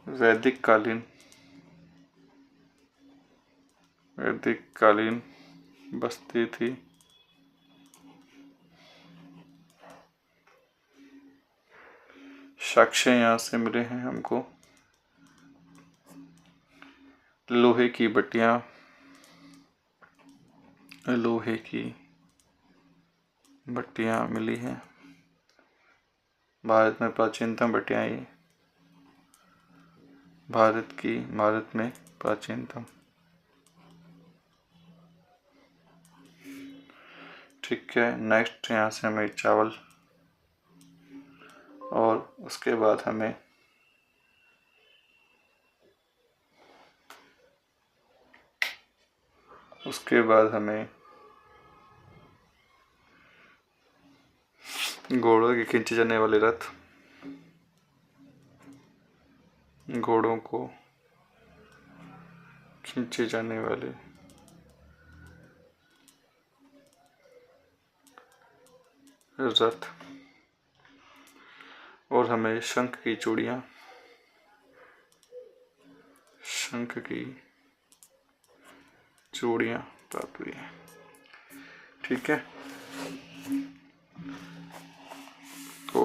S1: वैदिक कालीन बस्ती थी। साक्ष्य यहाँ से मिले हैं हमको। लोहे की भट्टियाँ मिली हैं। भारत में प्राचीनतम भट्टियाँ ये भारत में प्राचीनतम। ठीक है, नेक्स्ट यहाँ से हमें चावल और उसके बाद हमें घोड़ों के खींचे जाने वाले रथ, घोड़ों को खींचे जाने वाले रथ और हमें शंख की चूड़ियाँ प्राप्त हुई है। ठीक है, तो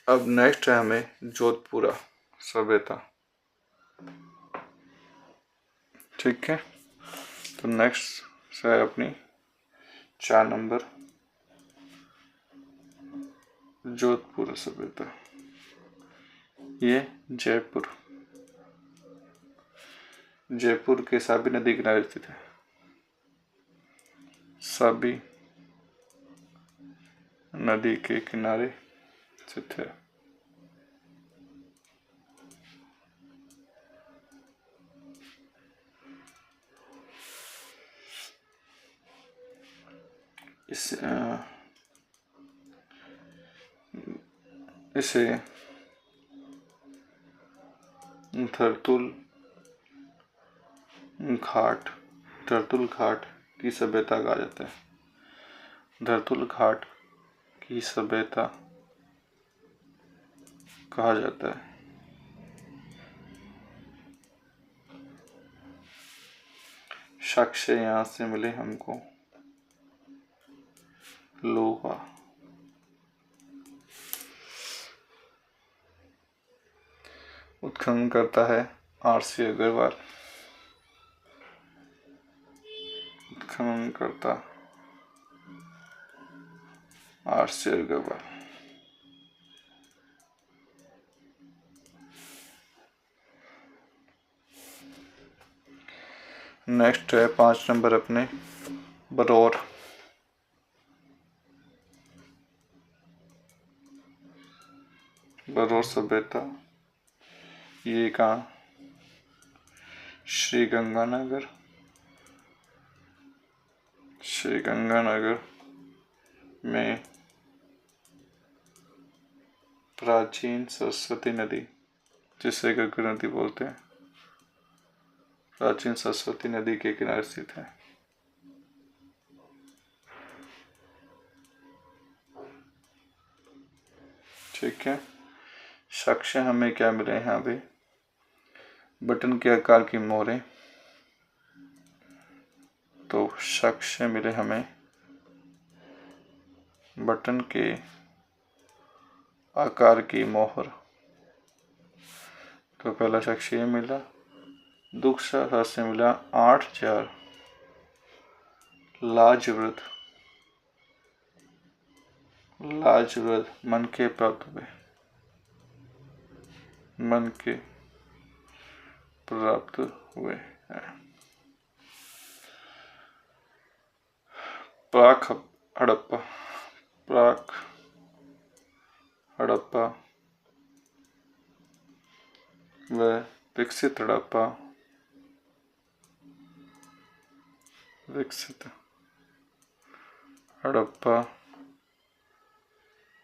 S1: अब नेक्स्ट है हमें जोधपुरा सभ्यता। ठीक है, तो नेक्स्ट है अपनी 4 नंबर जोधपुर सभ्यता। ये जयपुर के साबी नदी किनारे स्थित है। साबी नदी के किनारे स्थित है। इसे धरतुल घाट की सभ्यता कहा जाता है। धरतुल घाट की सभ्यता कहा जाता है। साक्ष्य यहाँ से मिले हमको। लोहा, उत्खनन करता है RC अग्रवाल। उत्खनन करता RC अग्रवाल। नेक्स्ट है 5 नंबर अपने बरौर। बरौर सभ्यता ये कहाँ? श्री गंगानगर में प्राचीन सरस्वती नदी, जिसे गंगा नदी बोलते हैं, प्राचीन सरस्वती नदी के किनारे स्थित है। ठीक है। साक्ष्य हमें क्या मिले यहाँ पे? बटन के आकार की मोहरें। तो साक्ष्य मिले हमें बटन के आकार की मोहर। तो पहला साक्ष्य मिला। दूसरा साक्ष्य मिला 8/4 लाजवृत मन के प्राप्त हुए हैं। प्राक हड़प्पा व विकसित हड़प्पा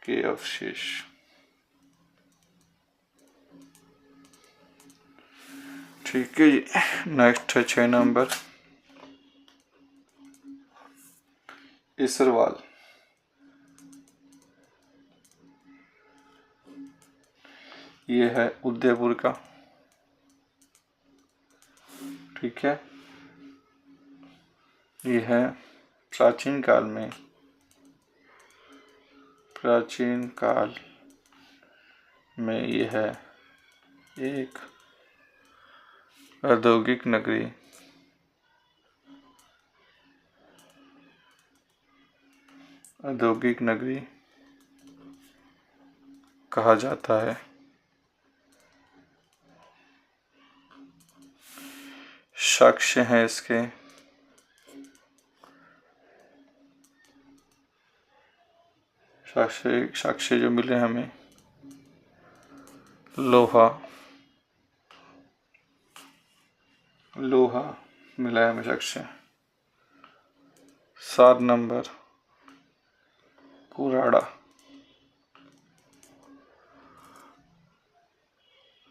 S1: के अवशेष। ठीक है जी। नेक्स्ट है 6 नंबर इसरवाल। ये है उदयपुर का। ठीक है। ये है प्राचीन काल में ये है एक औद्योगिक नगरी कहा जाता है। साक्ष्य हैं इसके साक्ष्य जो मिले हमें, लोहा मिला है हमें साक्ष्य। 7 नंबर कुराड़ा।